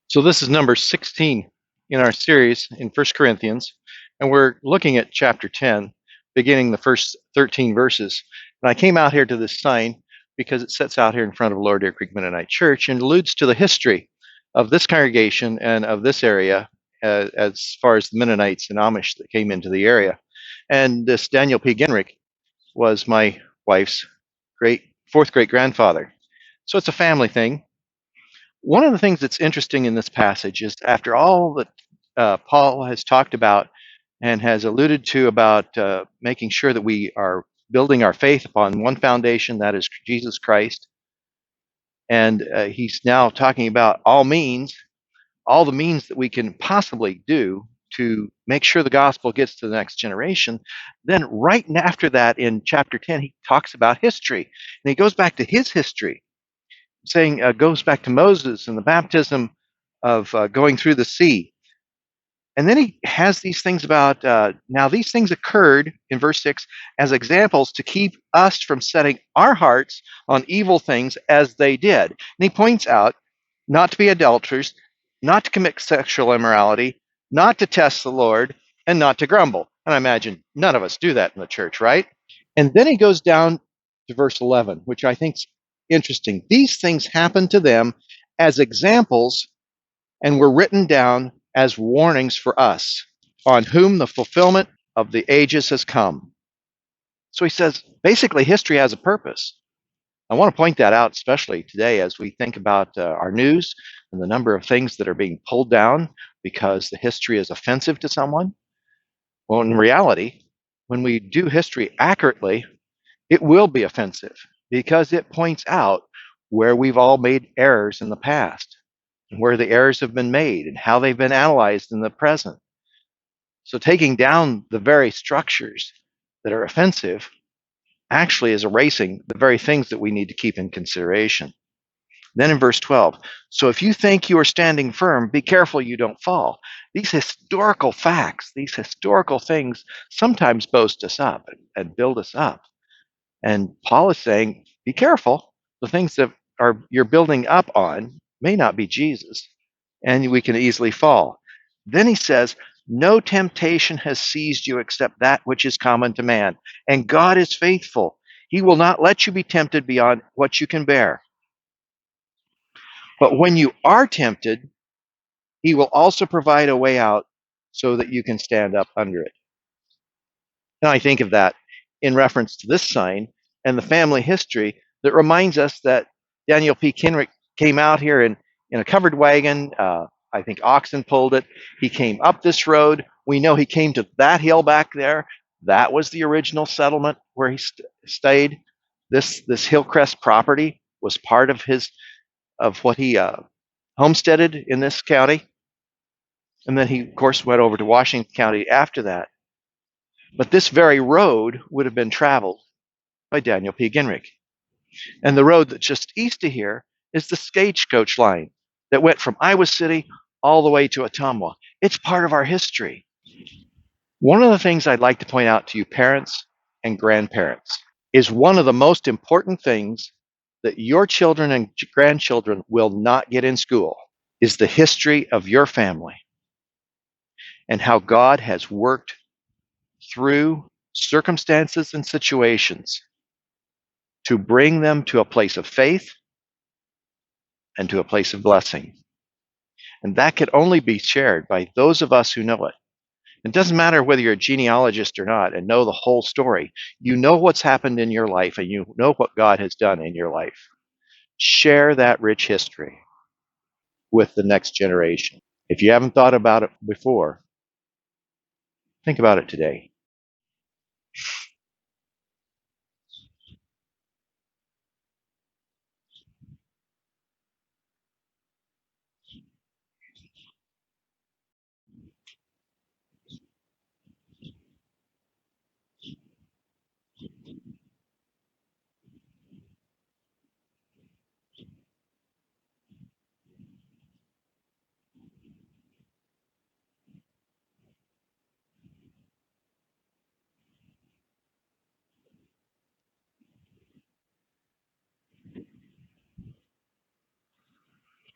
So this is number 16 in our series in 1 Corinthians, and we're looking at chapter 10, beginning the first 13 verses. And I came out here to this sign because it sets out here in front of Lower Deer Creek Mennonite Church and alludes to the history of this congregation and of this area as far as the Mennonites and Amish that came into the area. And this Daniel P. Kenrick was my wife's fourth great grandfather. So it's a family thing. One of the things that's interesting in this passage is after all that Paul has talked about and has alluded to about making sure that we are building our faith upon one foundation, that is Jesus Christ, and he's now talking about all the means that we can possibly do to make sure the gospel gets to the next generation. Then right after that in chapter 10, he talks about history, and he goes back to his history saying goes back to Moses and the baptism of going through the sea. And then he has these things about now these things occurred in verse 6 as examples to keep us from setting our hearts on evil things as they did. And he points out not to be adulterers, not to commit sexual immorality, not to test the Lord, and not to grumble. And I imagine none of us do that in the church, right? And then he goes down to verse 11, which I think is interesting. These things happened to them as examples and were written down as warnings for us, on whom the fulfillment of the ages has come. So he says, basically, history has a purpose. I want to point that out, especially today as we think about our news and the number of things that are being pulled down because the history is offensive to someone. Well, in reality, when we do history accurately, it will be offensive because it points out where we've all made errors in the past, and where the errors have been made and how they've been analyzed in the present. So taking down the very structures that are offensive actually is erasing the very things that we need to keep in consideration. Then in verse 12, so if you think you are standing firm, be careful you don't fall. These historical facts, these historical things sometimes boast us up and build us up. And Paul is saying, be careful. The things that you're building up on may not be Jesus, and we can easily fall. Then he says, no temptation has seized you except that which is common to man, and God is faithful. He will not let you be tempted beyond what you can bear. But when you are tempted, he will also provide a way out so that you can stand up under it. And I think of that in reference to this sign and the family history that reminds us that Daniel P. Kenrick came out here in a covered wagon. I think oxen pulled it. He came up this road. We know he came to that hill back there. That was the original settlement where he stayed. This Hillcrest property was part of what he homesteaded in this county. And then he, of course, went over to Washington County after that. But this very road would have been traveled by Daniel P. Kenrick. And the road that's just east of here is the stagecoach line that went from Iowa City all the way to Ottumwa. It's part of our history. One of the things I'd like to point out to you, parents and grandparents, is one of the most important things that your children and grandchildren will not get in school is the history of your family and how God has worked through circumstances and situations to bring them to a place of faith and to a place of blessing. And that can only be shared by those of us who know it. It doesn't matter whether you're a genealogist or not and know the whole story. You know what's happened in your life and you know what God has done in your life. Share that rich history with the next generation. If you haven't thought about it before, think about it today.